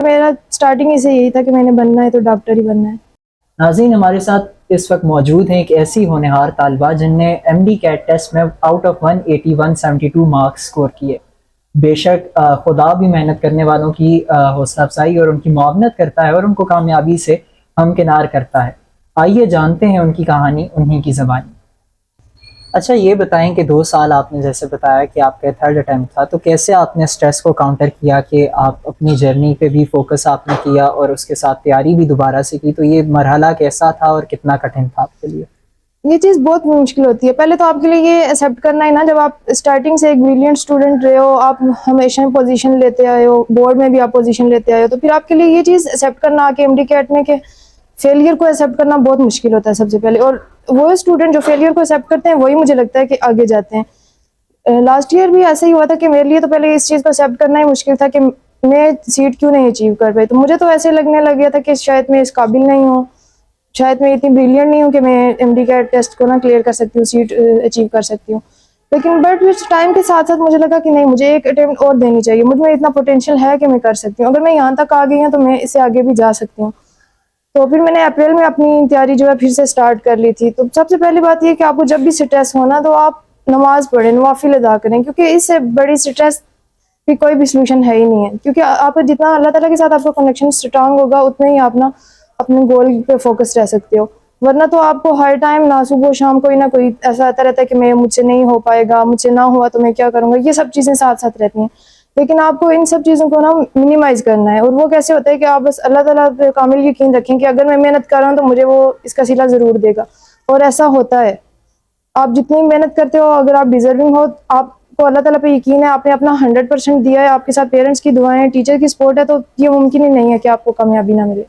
میرا اسٹارٹنگ ہی سے یہی تھا کہ میں نے بننا ہے تو ڈاکٹر ہی بننا ہے۔ ناظرین، ہمارے ساتھ اس وقت موجود ہیں ایک ایسی ہونہار طالبہ جن نے ایم ڈی کیٹ ٹیسٹ میں آؤٹ آف 180 172 مارکس سکور کیے۔ بے شک خدا بھی محنت کرنے والوں کی حوصلہ افزائی اور ان کی معاونت کرتا ہے اور ان کو کامیابی سے ہمکنار کرتا ہے۔ آئیے جانتے ہیں ان کی کہانی انہی کی زبانی۔ اچھا یہ بتائیں کہ 2 سال آپ نے جیسے بتایا کہ آپ کا 3rd اٹیمپٹ تھا، تو کیسے آپ نے اسٹریس کو کاؤنٹر کیا کہ آپ اپنی جرنی پہ بھی فوکس آپ نے کیا اور اس کے ساتھ تیاری بھی دوبارہ سے کی؟ تو یہ مرحلہ کیسا تھا اور کتنا کٹھن تھا آپ کے لیے؟ یہ چیز بہت مشکل ہوتی ہے۔ پہلے تو آپ کے لیے یہ ایکسیپٹ کرنا ہے نا، جب آپ اسٹارٹنگ سے ایک بریلینٹ اسٹوڈنٹ رہے ہو، آپ ہمیشہ پوزیشن لیتے آئے ہو، بورڈ میں بھی آپ پوزیشن لیتے آئے ہو، تو پھر آپ کے لیے یہ چیز ایکسیپٹ کرنا آ کے ایم ڈی کیٹ میں کہ فیلئر کو ایکسیپٹ کرنا بہت مشکل ہوتا ہے سب سے پہلے۔ اور وہ اسٹوڈنٹ جو فیلئر کو ایکسیپٹ کرتے ہیں وہی مجھے لگتا ہے کہ آگے جاتے ہیں۔ لاسٹ ایئر بھی ایسا ہی ہوا تھا کہ میرے لیے تو پہلے اس چیز کو ایکسیپٹ کرنا ہی مشکل تھا کہ میں سیٹ کیوں نہیں اچیو کر پائی۔ تو مجھے تو ایسے لگنے لگ گیا تھا کہ شاید میں اس قابل نہیں ہوں، شاید میں اتنی بریلینٹ نہیں ہوں کہ میں ایم ڈی کیٹ ٹیسٹ کو کلیئر کر سکتی ہوں، سیٹ اچیو کر سکتی ہوں۔ لیکن بٹ ٹائم کے ساتھ ساتھ مجھے لگا کہ نہیں، مجھے ایک اٹیمپٹ اور دینی چاہیے، مجھ میں اتنا پوٹینشیل ہے کہ میں کر سکتی ہوں، اگر میں یہاں تک آ گئی ہوں تو میں اس سے آگے بھی جا سکتی ہوں۔ تو پھر میں نے اپریل میں اپنی تیاری جو ہے پھر سے سٹارٹ کر لی تھی۔ تو سب سے پہلی بات یہ کہ آپ کو جب بھی سٹریس ہونا تو آپ نماز پڑھیں، نوافل ادا کریں، کیونکہ اس سے بڑی سٹریس کی کوئی بھی سلوشن ہے ہی نہیں ہے۔ کیونکہ آپ جتنا اللہ تعالیٰ کے ساتھ آپ کا کنیکشن اسٹرانگ ہوگا اتنا ہی آپ اپنے گول پہ فوکس رہ سکتے ہو، ورنہ تو آپ کو ہر ٹائم نہ صبح و شام کوئی نہ کوئی ایسا آتا رہتا ہے کہ مجھ سے نہیں ہو پائے گا، مجھ سے نہ ہوا تو میں کیا کروں گا، یہ سب چیزیں ساتھ ساتھ رہتی ہیں۔ لیکن آپ کو ان سب چیزوں کو منیمائز کرنا ہے، اور وہ کیسے ہوتا ہے کہ آپ بس اللہ تعالیٰ پہ کامل یقین رکھیں کہ اگر میں محنت کر رہا ہوں تو مجھے وہ اس کا صلہ ضرور دے گا، اور ایسا ہوتا ہے۔ آپ جتنی محنت کرتے ہو، اگر آپ ڈیزرونگ ہو، آپ کو اللہ تعالیٰ پہ یقین ہے، آپ نے اپنا 100% دیا ہے، آپ کے ساتھ پیرنٹس کی دعائیں ہیں، ٹیچر کی سپورٹ ہے، تو یہ ممکن ہی نہیں ہے کہ آپ کو کامیابی نہ ملے۔